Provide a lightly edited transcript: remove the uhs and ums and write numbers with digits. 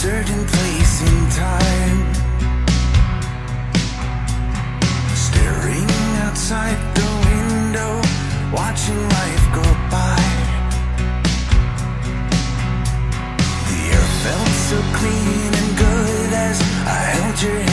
certain place in time, staring outside the window, watching life go by. The air felt so clean and good as I held your